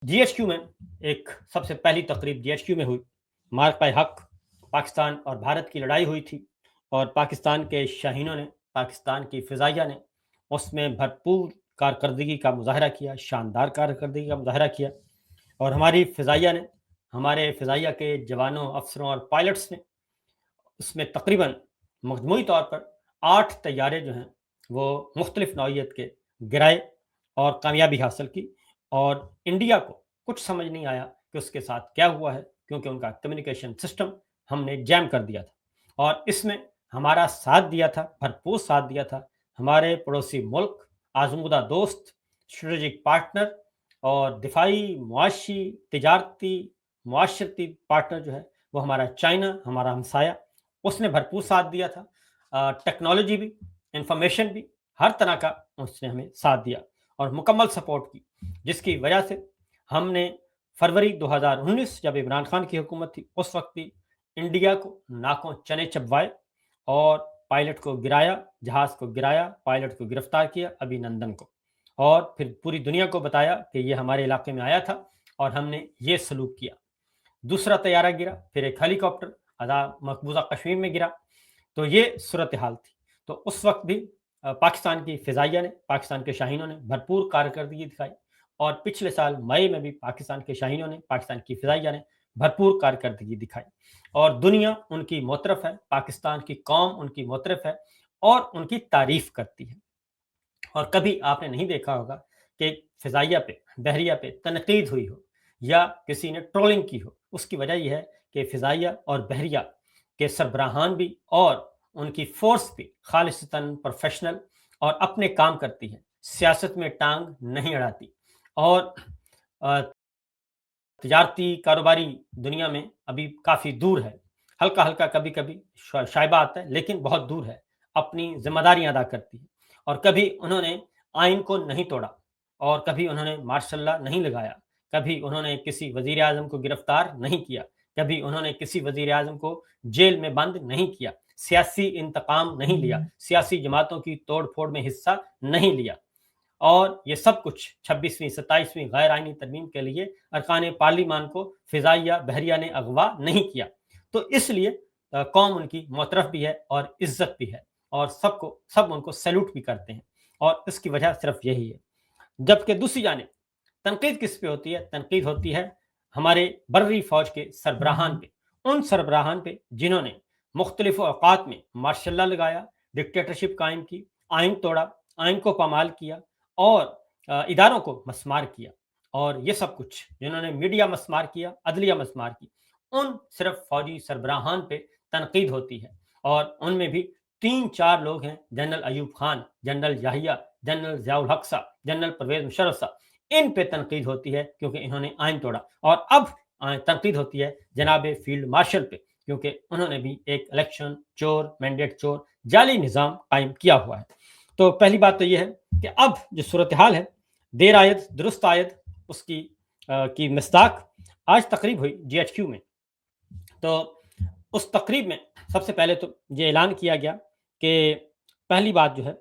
GHQ में एक सबसे पहली तकरीब जीएचक्यू में हुई। मार्क पाए हक, पाकिस्तान और भारत की लड़ाई हुई थी और पाकिस्तान के शाहीनों ने, पाकिस्तान की फ़िज़ाइया ने उसमें भरपूर कारकर्दगी का मुज़ाहरा किया, शानदार कारकर्दगी का मुज़ाहरा किया और हमारी फ़िज़ाइया ने, हमारे फ़िज़ाइया के जवानों, अफ़सरों और पायलट्स ने उसमें तकरीबन मजमूई तौर पर 8 तैयारे जो हैं, वो मुख्तलिफ़ नौइयत के गिराए और कामयाबी हासिल की और इंडिया को कुछ समझ नहीं आया कि उसके साथ क्या हुआ है, क्योंकि उनका कम्युनिकेशन सिस्टम हमने जैम कर दिया था और इसमें हमारा साथ दिया था, भरपूर साथ दिया था हमारे पड़ोसी मुल्क, आज़मूदा दोस्त, स्ट्रेटेजिक पार्टनर और दिफाई, मुआशी, तिजारती, मुआशरती पार्टनर जो है, वो हमारा चाइना, हमारा हमसाया, उसने भरपूर साथ दिया था। टेक्नोलॉजी भी, इंफॉर्मेशन भी, हर तरह का उसने हमें साथ दिया और मुकम्मल सपोर्ट की, जिसकी वजह से हमने फरवरी 2019 जब इमरान खान की हुकूमत थी, उस वक्त भी इंडिया को नाकों चने चबवाए और पायलट को गिराया, जहाज़ को गिराया, पायलट को गिरफ्तार किया, अभिनंदन को, और फिर पूरी दुनिया को बताया कि ये हमारे इलाके में आया था और हमने ये सलूक किया। दूसरा तैयारा गिरा, फिर एक हेलीकॉप्टर मकबूजा कश्मीर में गिरा। तो ये सूरत हाल थी। तो उस वक्त भी पाकिस्तान की फ़िज़ाइया ने, पाकिस्तान के शाहीनों ने भरपूर कारकर्दगी दिखाई और पिछले साल मई में भी पाकिस्तान के शाहीनों ने, पाकिस्तान की फ़िज़ाइया ने भरपूर कारकर्दगी दिखाई और दुनिया उनकी मोतरफ़ है, पाकिस्तान की कौम उनकी मोतरफ़ है और उनकी तारीफ़ करती है। और कभी आपने नहीं देखा होगा कि फ़िज़ाइया पे, बहरिया पे तनक़ीद हुई हो या किसी ने ट्रोलिंग की हो। उसकी वजह ये है कि फ़िज़ाइया और बहरिया के सरबराहान भी और उनकी फ़ोर्स भी ख़ालिसतन प्रोफ़ेशनल और अपने काम करती है। सियासत में टांग नहीं अड़ाती और अ, तजारती कारोबारी दुनिया में अभी काफ़ी दूर है। हल्का-हल्का कभी-कभी शाइबा आता है, लेकिन बहुत दूर है। अपनी ज़िम्मेदारियाँ अदा करती है और कभी उन्होंने आइन को नहीं तोड़ा और कभी उन्होंने मार्शल लॉ नहीं लगाया, कभी उन्होंने किसी वज़ीर-ए-आज़म को गिरफ्तार नहीं किया, कभी उन्होंने किसी वज़ीर-ए-आज़म को जेल में बंद नहीं किया, सियासी इंतकाम नहीं लिया, सियासी जमातों की तोड़-फोड़ में हिस्सा नहीं लिया। और ये सब कुछ 26वीं 27वीं गैर आइनी तरमीम के लिए अरकान पार्लिमान को फ़िज़ाइया बहरिया ने अगवा नहीं किया। तो इसलिए कौम उनकी मोतरफ़ भी है और इज़्ज़त भी है और सब उनको सैल्यूट भी करते हैं और इसकी वजह सिर्फ़ यही है। जबकि दूसरी जानिब तनक़ीद किस पे होती है? तनक़ीद होती है हमारे बर्री फ़ौज के सरबराहान पे। उन सरबराहान पे जिन्होंने मुख्तलिफ़ औक़ात में मार्शल लॉ लगाया, डिक्टेटरशिप कायम की, आइन तोड़ा, आइन को पामाल किया और इदारों को मस्मार किया और ये सब कुछ जिन्होंने मीडिया मस्मार किया, अदलिया मस्मार की, उन सिर्फ़ फ़ौजी सरबराहान पे तनक़ीद होती है और उनमें भी 3-4 लोग हैं, general Ayub Khan, general Yahya, general Ziaul Haq Sahab, general Parvez Musharraf साहब, इन पे तनक़ीद होती है क्योंकि इन्होंने आइन तोड़ा और अब तनक़ीद होती है जनाब फ़ील्ड मार्शल पे क्योंकि उन्होंने भी एक इलेक्शन चोर, मैंडेट चोर, जाली निज़ाम कायम किया हुआ है। तो पहली बात तो ये है कि अब जो सूरत-ए-हाल है, देर आयत दुरुस्त आयत उसकी की मिस्दाक आज तकरीब हुई जीएचक्यू में। तो उस तकरीब में सबसे पहले तो ये ऐलान किया गया कि पहली बात जो है,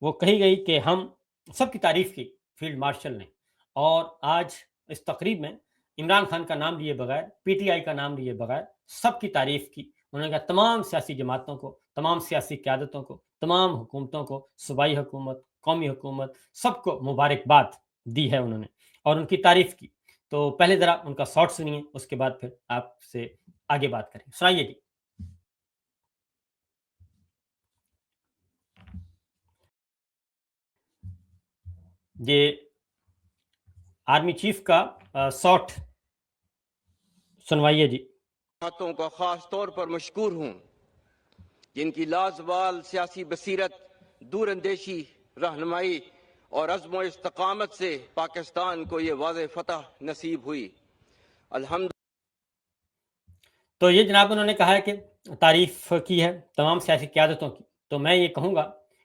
वो कही गई कि हम सबकी तारीफ़ की फ़ील्ड मार्शल ने और आज इस तकरीब में इमरान खान का नाम लिए बगैर, पीटीआई का नाम लिए बगैर सबकी तारीफ़ की। उन्होंने कहा तमाम सियासी जमातों को, तमाम सियासी क़यादतों को, तमाम हुकूमतों को, सूबाई हुकूमत, कौमी हुकूमत, सबको मुबारकबाद दी है उन्होंने और उनकी तारीफ़ की। तो पहले ज़रा उनका शॉट सुनिए, उसके बाद फिर आपसे आगे बात करें। सुनाइए जी। ये आर्मी चीफ का शॉट सुनवाइए जी। बातों का खास तौर पर मशकूर हूँ जिनकी लाजवाल सियासी बसीरत, दूरंदेशी रहनुमाई और अज़्म इस्तकामत से पाकिस्तान को ये वाज़ेह फतह नसीब हुई। अल्हम्दुलिल्लाह। तो ये जनाब उन्होंने कहा है कि तारीफ़ की है तमाम सियासी क़यादतों की। तो मैं ये कहूँगा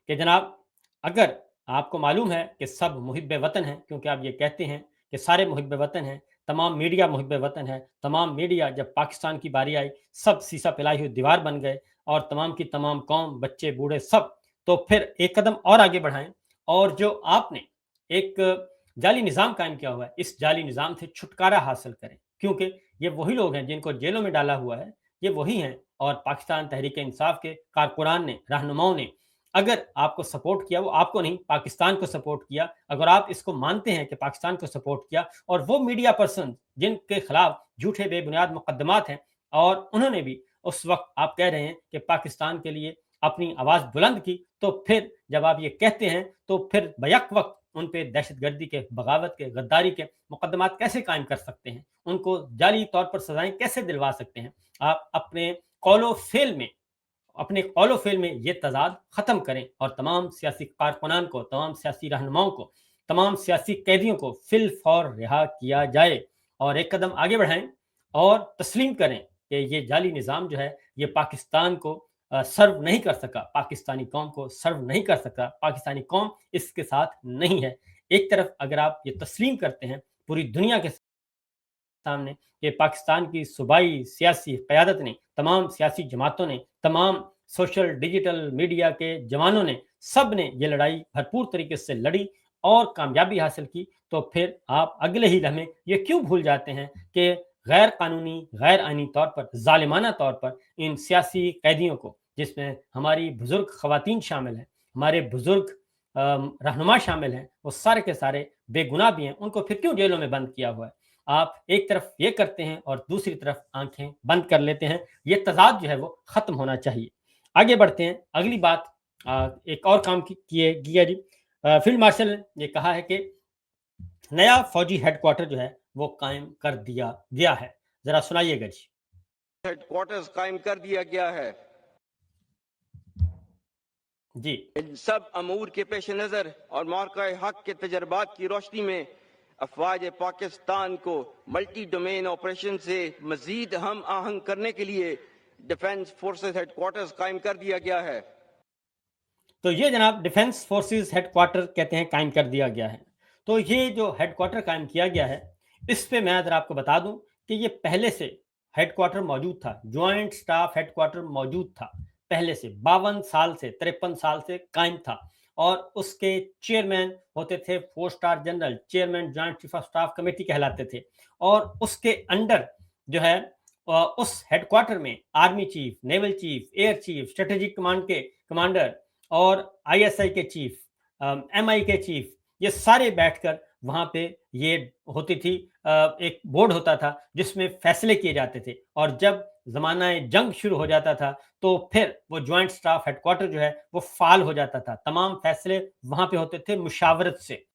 कि जनाब अगर आपको मालूम है कि सब मुहिब्बे वतन हैं, क्योंकि आप ये कहते हैं कि सारे मुहिब्बे वतन हैं, तमाम मीडिया मुहिब्बे वतन है, तमाम मीडिया जब पाकिस्तान की बारी आई, सब सीसा पिलाई हुई दीवार बन गए और तमाम की तमाम कौम, बच्चे, बूढ़े सब। तो फिर एक कदम और आगे बढ़ाएँ और जो आपने एक जाली निज़ाम कायम किया हुआ है, इस जाली निज़ाम से छुटकारा हासिल करें, क्योंकि ये वही लोग हैं जिनको जेलों में डाला हुआ है, ये वही हैं। और पाकिस्तान तहरीक-ए-इंसाफ के कारकुनान ने, रहनुमाओं ने अगर आपको सपोर्ट किया, वो आपको नहीं, पाकिस्तान को सपोर्ट किया। अगर आप इसको मानते हैं कि पाकिस्तान को सपोर्ट किया, और वो मीडिया पर्सन जिनके खिलाफ झूठे बेबुनियाद मुकदमात हैं, और उन्होंने भी उस वक्त आप कह रहे हैं कि पाकिस्तान के लिए अपनी आवाज़ बुलंद की, तो फिर जब आप ये कहते हैं, तो फिर बैक वक्त उन पे दहशतगर्दी के, बगावत के, गद्दारी के मुकदमात कैसे कायम कर सकते हैं? उनको जाली तौर पर सज़ाएँ कैसे दिलवा सकते हैं? आप अपने कौलो फेल में ये तज़ाद ख़त्म करें, और तमाम सियासी कारकुनान को, तमाम सियासी रहनुमाओं को, तमाम सियासी कैदियों को फिल फौर रिहा किया जाए, और एक कदम आगे बढ़ाएँ और तस्लीम करें कि ये जाली निज़ाम जो है, ये पाकिस्तान को सर्व नहीं कर सका, पाकिस्तानी कौम को सर्व नहीं कर सका, पाकिस्तानी कौम इसके साथ नहीं है। एक तरफ अगर आप ये तस्लीम करते हैं पूरी दुनिया के सामने कि पाकिस्तान की सूबाई सियासी क़यादत ने, तमाम सियासी जमातों ने, तमाम सोशल डिजिटल मीडिया के जवानों ने, सब ने ये लड़ाई भरपूर तरीके से लड़ी और कामयाबी हासिल की, तो फिर आप अगले ही लम्हे ये क्यों भूल जाते हैं कि गैर कानूनी, गैर आईनी तौर पर, ज़ालिमाना तौर पर इन सियासी कैदियों को, जिसमें हमारी बुज़ुर्ग ख़वातीन शामिल हैं, हमारे बुज़ुर्ग रहनुमा शामिल हैं, वो सारे के सारे बेगुनाह भी हैं, उनको फिर क्यों जेलों में बंद किया हुआ है? आप एक तरफ ये करते हैं और दूसरी तरफ आंखें बंद कर लेते हैं। ये तज़ाद जो है वो ख़त्म होना चाहिए। आगे बढ़ते हैं, अगली बात एक और काम किया जी। फील्ड मार्शल ने ये कहा है कि नया फ़ौजी हेडक्वार्टर जो है वो कायम कर दिया गया है। ज़रा सुनाइएगा जी। हेडक्वार्टर्स कायम कर दिया गया है। जी। इन सब अमूर के पेश नज़र और मार्का हक के तजर्बात की रोशनी में अफवाज पाकिस्तान को मल्टी डोमेन ऑपरेशन से मजीद हम आहंग करने के लिए डिफेंस फोर्सेस हेडक्वार्टर्स कायम कर दिया गया है। तो ये जनाब डिफेंस फोर्सेस हेडक्वार्टर कहते हैं कायम कर दिया गया है। तो ये जो हेडक्वार्टर कायम किया गया है, इस पे मैं अगर आपको बता दूं कि ये पहले से हेडक्वार्टर मौजूद था, ज्वाइंट स्टाफ हेडक्वार्टर मौजूद था पहले से, 52 साल से, 53 साल से कायम था। और उसके चेयरमैन होते थे 4 star general, chairman joint chief of staff committee कहलाते थे। और उसके अंडर जो है उस हेडक्वार्टर में army chief, naval chief, air chief, strategic command के कमांडर और आईएसआई के चीफ, एमआई के चीफ, ये सारे बैठकर वहां पे ये होती थी, एक बोर्ड होता था जिसमें फैसले किए जाते थे। और जब जमाना जंग शुरू हो जाता था, तो फिर वो ज्वाइंट स्टाफ हेडक्वार्टर जो है वो फाल हो जाता था। तमाम फैसले वहां पे होते थे मुशावरत से,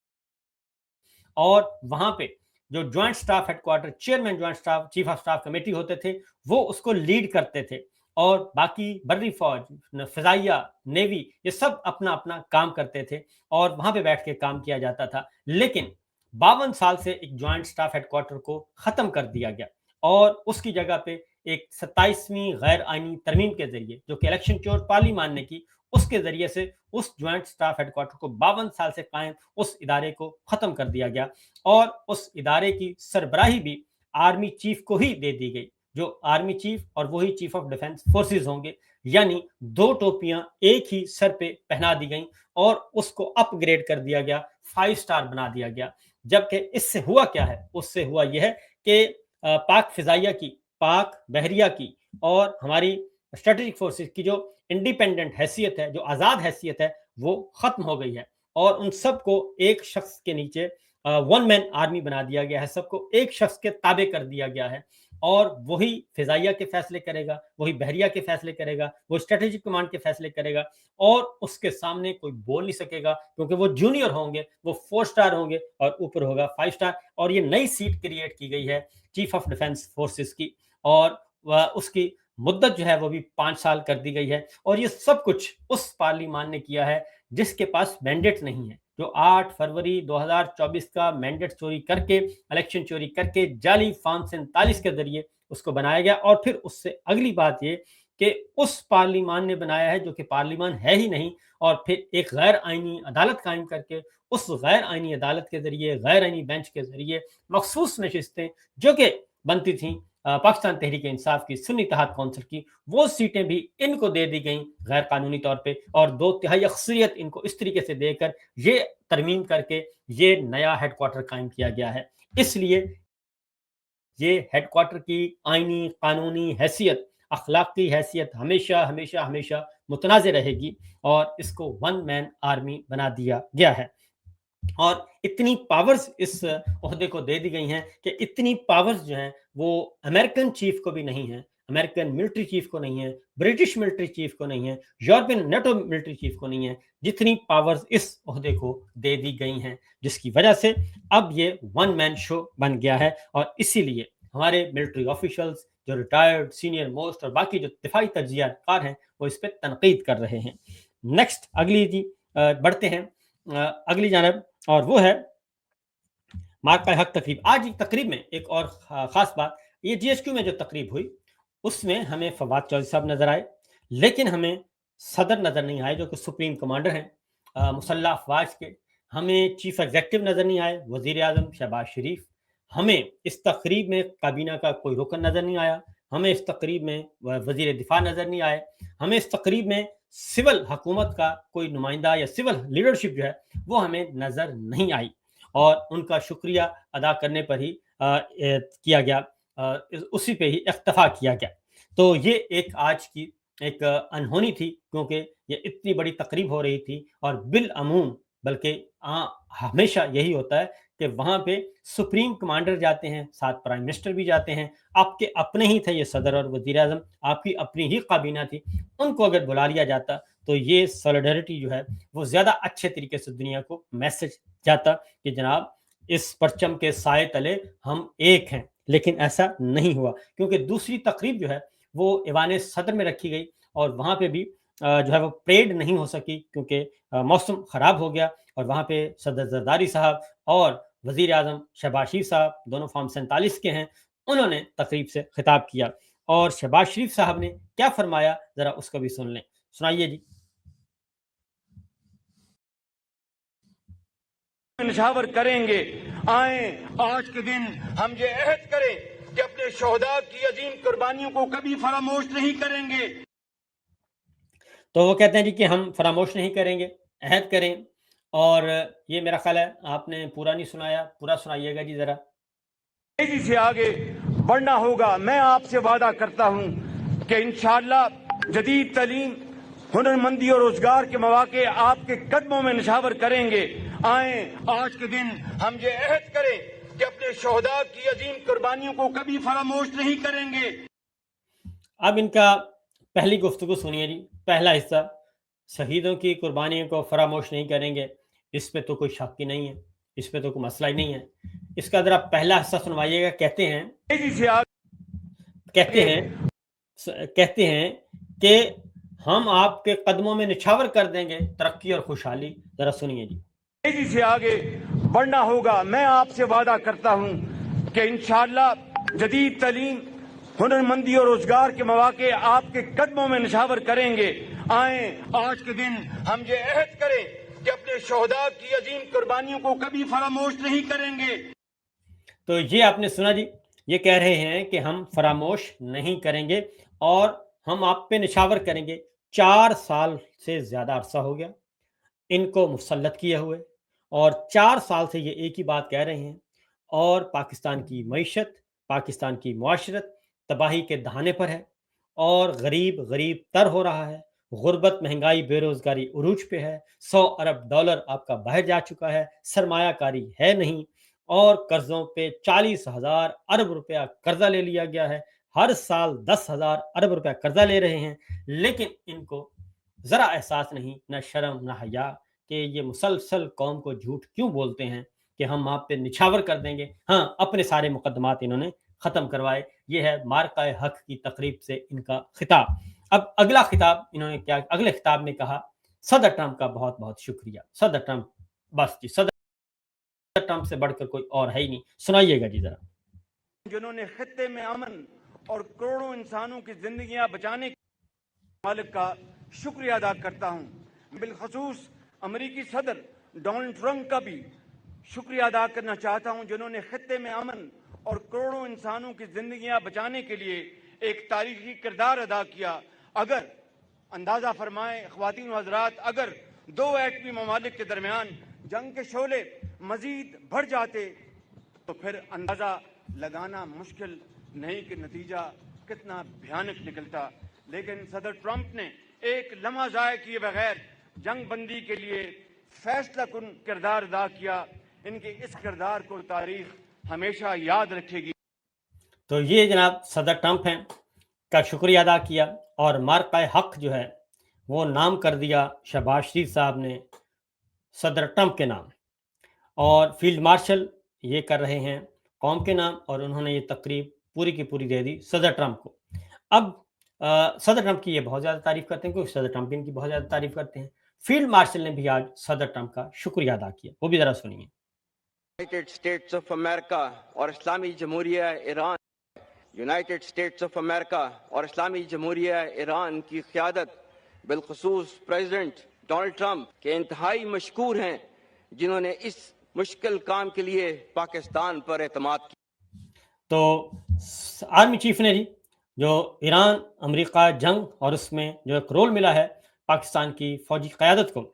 और वहां पे जो joint staff headquarter chairman joint staff chief of staff committee होते थे, वो उसको लीड करते थे। और बाकी बर्री फौज, फिजाइया, नेवी, ये सब अपना अपना काम करते थे, और वहां पे बैठ के काम किया जाता था। लेकिन 52 साल से एक ज्वाइंट स्टाफ हेडक्वार्टर को खत्म कर दिया गया, और उसकी जगह पे एक 27वीं गैर आईनी तरमीम के जरिए, जो कि इलेक्शन चोर पार्लिमान ने की, उसके जरिए से उस ज्वाइंट स्टाफ हेडक्वार्टर को 52 साल से कायम उस इदारे को खत्म कर दिया गया, और उस इदारे की सरबराही भी आर्मी चीफ को ही दे दी गई, जो आर्मी चीफ और वही चीफ ऑफ डिफेंस फोर्सेस होंगे। यानी 2 टोपियां एक ही सर पे पहना दी गई, और उसको अपग्रेड कर दिया गया, 5 स्टार बना दिया गया। जबकि इससे हुआ क्या है? उससे हुआ यह है कि पाक फिजाइया की, पाक बहरिया की और हमारी स्ट्रेटेजिक फोर्सेस की जो इंडिपेंडेंट हैसियत है, जो आज़ाद हैसियत है, वो ख़त्म हो गई है। और उन सबको एक शख्स के नीचे वन मैन आर्मी बना दिया गया है, सबको एक शख्स के ताबे कर दिया गया है, और वही फिजाइया के फैसले करेगा, वही बहरिया के फैसले करेगा, वो स्ट्रेटेजिक कमांड के फैसले करेगा, और उसके सामने कोई बोल नहीं सकेगा, क्योंकि वो जूनियर होंगे, वो 4 स्टार होंगे और ऊपर होगा 5 स्टार। और ये नई सीट क्रिएट की गई है चीफ ऑफ डिफेंस फोर्सेस की, और उसकी मुद्दत जो है वो भी 5 साल कर दी गई है। और ये सब कुछ उस पार्लिमान ने किया है जिसके पास मैंडेट नहीं है, जो 8 फरवरी 2024 का मैंडेट चोरी करके, इलेक्शन चोरी करके, जाली फॉर्म 47 के जरिए उसको बनाया गया। और फिर उससे अगली बात ये कि उस पार्लिमान ने बनाया है जो कि पार्लिमान है ही नहीं, और फिर एक गैर आईनी अदालत कायम करके उस गैर आईनी अदालत के जरिए, गैर आईनी बेंच के जरिए मखसूस नशिस्तें जो कि बनती थी पाकिस्तान तहरीक इंसाफ की सुन्नी इत्तेहाद कौंसिल की वो सीटें भी इनको दे दी गई गैर कानूनी तौर पे, और 2/3 अक्सरियत इनको इस तरीके से देकर ये तरमीम करके ये नया हेडक्वार्टर कायम किया गया है। इसलिए ये हेडक्वार्टर की आईनी कानूनी हैसियत, अखलाकी हैसियत हमेशा हमेशा हमेशा मुतनाज़ रहेगी, और इसको वन मैन आर्मी बना दिया गया है। और इतनी पावर्स इस ओहदे को दे दी गई हैं कि इतनी पावर्स जो हैं वो अमेरिकन चीफ को भी नहीं है, अमेरिकन मिलिट्री चीफ को नहीं है, ब्रिटिश मिलिट्री चीफ को नहीं है, यूरोपियन नेटो मिलिट्री चीफ को नहीं है, जितनी पावर्स इस ओहदे को दे दी गई हैं, जिसकी वजह से अब ये वन मैन शो बन गया है। और इसीलिए हमारे मिलिट्री ऑफिशियल्स जो रिटायर्ड सीनियर मोस्ट और बाकी जो दिफाई तज्जियाकार हैं वो इस पर तनकीद कर रहे हैं। नेक्स्ट अगली जी बढ़ते हैं अगली जानब, और वो है मार्का हक तकरीब। आज की तकरीब में एक और खास बात, ये जीएचक्यू में जो तकरीब हुई उसमें हमें फवाद चौधरी साहब नजर आए, लेकिन हमें सदर नजर नहीं आए जो कि सुप्रीम कमांडर हैं मुसल्लह अफवाज के। हमें चीफ एग्जीक्यूटिव नजर नहीं आए, वजीर आजम शहबाज शरीफ। हमें इस तकरीब में काबीना का कोई रुकन नजर नहीं आया, हमें इस तकरीब में वजीर दिफा नजर नहीं आए, हमें इस तकरीब में सिविल हुकूमत का कोई नुमाइंदा या सिविल लीडरशिप जो है वो हमें नजर नहीं आई, और उनका शुक्रिया अदा करने पर ही किया गया, उसी पे ही इख्तफा किया गया। तो ये एक आज की एक अनहोनी थी, क्योंकि ये इतनी बड़ी तकरीब हो रही थी, और बिल अमूम बल्कि हमेशा यही होता है कि वहां पे सुप्रीम कमांडर जाते हैं, साथ प्राइम मिनिस्टर भी जाते हैं, आपके अपने ही थे ये सदर और वजीर आजम, आपकी अपनी ही काबीना थी, उनको अगर बुला लिया जाता तो ये सॉलिडरिटी जो है वो ज़्यादा अच्छे तरीके से दुनिया को मैसेज जाता कि जनाब इस परचम के साए तले हम एक हैं। लेकिन ऐसा नहीं हुआ, क्योंकि दूसरी तकरीब जो है वो ईवान सदर में रखी गई, और वहाँ पे भी जो है वो परेड नहीं हो सकी, क्योंकि मौसम ख़राब हो गया, और वहाँ पे सदर जरदारी साहब और वजीर आजम शहबाज शरीफ साहब, दोनों फॉर्म 47 के हैं, उन्होंने तकरीब से खिताब किया, और शहबाज शरीफ साहब ने क्या फरमाया ज़रा उसको भी सुन लें। सुनाइए जी। निशावर करेंगे, आए आज के दिन हम ये अहद करें कि अपने शोहदा की अजीम कुर्बानियों को कभी फरामोश नहीं करेंगे। तो वो कहते हैं जी कि हम फरामोश नहीं करेंगे, अहद करें। और ये मेरा ख्याल है आपने पूरा नहीं सुनाया, पूरा सुनाइएगा जी ज़रा। तेजी से आगे बढ़ना होगा। मैं आपसे वादा करता हूं कि इंशाअल्लाह जदीद तालीम, हुनरमंदी और रोजगार के मौके आपके कदमों में निशावर करेंगे। आए आज के दिन हम ये अहद करें कि अपने शोहदा की अजीम कुर्बानियों को कभी फरामोश नहीं करेंगे। अब इनका पहली गुफ्तगू सुनिए जी, पहला हिस्सा, शहीदों की कुर्बानियों को फरामोश नहीं करेंगे, इस पे तो कोई शक ही नहीं है, इस पे तो कोई मसला ही नहीं है। इसका जरा पहला हिस्सा सुनवाइएगा। कहते हैं कहते हैं कि हम आपके कदमों में निछावर कर देंगे तरक्की और खुशहाली। जरा सुनिए जी। तेजी से आगे बढ़ना होगा। मैं आपसे वादा करता हूं कि इंशाअल्लाह जदीद तालीम, हुनरमंदी और रोजगार के मौके आपके कदमों में निशावर करेंगे। आए आज के दिन हम ये अहद करें कि अपने शोहदा की अजीम कुर्बानियों को कभी फरामोश नहीं करेंगे। तो ये आपने सुना जी, ये कह रहे हैं कि हम फरामोश नहीं करेंगे और हम आप पे निशावर करेंगे। 4 साल से ज़्यादा अरसा हो गया इनको मुसल्लत किए हुए, और 4 साल से ये एक ही बात कह रहे हैं, और पाकिस्तान की मईशत, पाकिस्तान की मुआशरत तबाही के दहाने पर है, और गरीब गरीब तर हो रहा है। गुर्बत, महंगाई, बेरोज़गारी उरूज पे है। 100 अरब डॉलर आपका बाहर जा चुका है, सरमायाकारी है नहीं, और कर्ज़ों पे 40,000 अरब रुपया कर्ज़ा ले लिया गया है। हर साल 10,000 अरब रुपया कर्ज़ा ले रहे हैं, लेकिन इनको ज़रा एहसास नहीं, न शर्म न हया, कि ये मुसलसल कौम को झूठ क्यों बोलते हैं कि हम आप पे निछावर कर देंगे। हाँ, अपने सारे मुकदमात इन्होंने ख़त्म करवाए। ये है मार्का हक की तकरीब से इनका खिताब। अब अगला खिताब इन्होंने क्या, अगले खिताब में कहा, सदर ट्रंप का बहुत बहुत शुक्रिया। सदर ट्रंप, बस जी, सदर ट्रंप से बढ़कर कोई और है ही नहीं। सुनाइएगा जी ज़रा। जिन्होंने खित्ते में अमन और करोड़ों इंसानों की जिंदगियां बचाने के मालिक का शुक्रिया अदा करता हूं। बिलखसूस अमेरिकी सदर डोनाल्ड ट्रंप का भी शुक्रिया अदा करना चाहता हूं, जिन्होंने खित्ते में अमन اور کروڑوں انسانوں کی زندگیاں بچانے کے لیے ایک تاریخی کردار ادا کیا. اگر اندازہ فرمائیں خواتین و حضرات، اگر دو ایٹمی ممالک کے درمیان جنگ کے شعلے مزید بڑھ جاتے تو پھر اندازہ لگانا مشکل نہیں کہ نتیجہ کتنا بھیانک نکلتا. لیکن صدر ٹرمپ نے ایک لمحہ ضائع کیے بغیر جنگ بندی کے لیے فیصلہ کن کردار ادا کیا. ان کے اس کردار کو تاریخ ہمیشہ یاد رکھے گی. تو یہ جناب صدر ٹرمپ ہیں کا شکریہ ادا کیا اور مارکہ حق جو ہے وہ نام کر دیا شہباز شریف صاحب نے صدر ٹرمپ کے نام، اور فیلڈ مارشل یہ کر رہے ہیں قوم کے نام، اور انہوں نے یہ تقریب پوری کی پوری دے دی صدر ٹرمپ کو. اب صدر ٹرمپ کی یہ بہت زیادہ تعریف کرتے ہیں کیونکہ صدر ٹرمپ ان کی بہت زیادہ تعریف کرتے ہیں. فیلڈ مارشل نے بھی آج صدر ٹرمپ کا شکریہ ادا کیا، وہ بھی ذرا سنیے. یونائٹڈ اسٹیٹس آف امریکہ اور اسلامی جمہوریہ Iran United States of America اور اسلامی جمہوریہ ایران کی قیادت بالخصوص پریزیڈنٹ ڈونلڈ ٹرمپ کے انتہائی مشکور ہیں، جنہوں نے اس مشکل کام کے لیے پاکستان پر اعتماد کیا. تو آرمی چیف نے جو ایران امریکہ جنگ اور اس میں جو ایک رول ملا ہے پاکستان کی فوجی قیادت کو،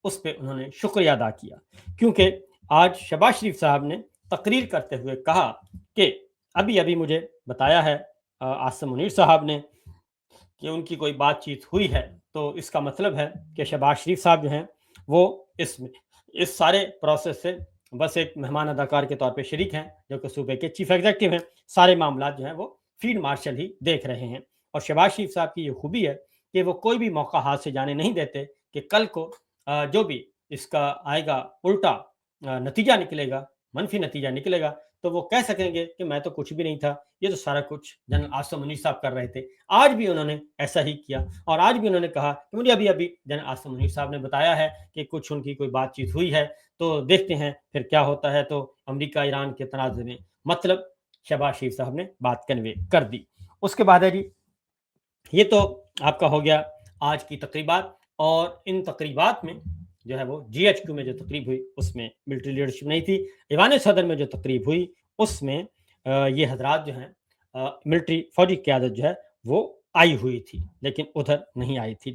اس پہ انہوں نے شکریہ ادا کیا، کیونکہ آج شہباز شریف صاحب نے تقریر کرتے ہوئے کہا کہ ابھی مجھے بتایا ہے عاصم منیر صاحب نے کہ ان کی کوئی بات چیت ہوئی ہے، تو اس کا مطلب ہے کہ شہباز شریف صاحب جو ہیں وہ اس سارے پروسیس سے بس ایک مہمان اداکار کے طور پہ شریک ہیں، جو کہ صوبے کے چیف ایگزیکٹو ہیں. سارے معاملات جو ہیں وہ فیلڈ مارشل ہی دیکھ رہے ہیں. اور شہباز شریف صاحب کی یہ خوبی ہے کہ وہ کوئی بھی موقع ہاتھ سے جانے نہیں دیتے کہ کل کو جو بھی اس کا آئے گا الٹا نتیجہ نکلے گا، منفی نتیجہ نکلے گا، تو وہ کہہ سکیں گے کہ میں تو کچھ بھی نہیں تھا، یہ تو سارا کچھ جنرل عاصم منیر صاحب کر رہے تھے. آج بھی انہوں نے ایسا ہی کیا، اور آج بھی انہوں نے کہا کہ مجھے ابھی جنرل عاصم منیر صاحب نے بتایا ہے کہ کچھ ان کی کوئی بات چیت ہوئی ہے، تو دیکھتے ہیں پھر کیا ہوتا ہے. تو امریکہ ایران کے تنازع میں مطلب شہباز شریف صاحب نے بات کنوے کر دی. اس کے بعد ہے یہ تو آپ کا ہو گیا آج کی تقریبات، اور ان تقریبات میں جو ہے وہ جی ایچ کیو میں جو تقریب ہوئی اس میں ملٹری لیڈرشپ نہیں تھی. ایوان صدر میں جو تقریب ہوئی اس میں یہ حضرات جو ہیں ملٹری فوجی قیادت جو ہے وہ آئی ہوئی تھی، لیکن ادھر نہیں آئی تھی.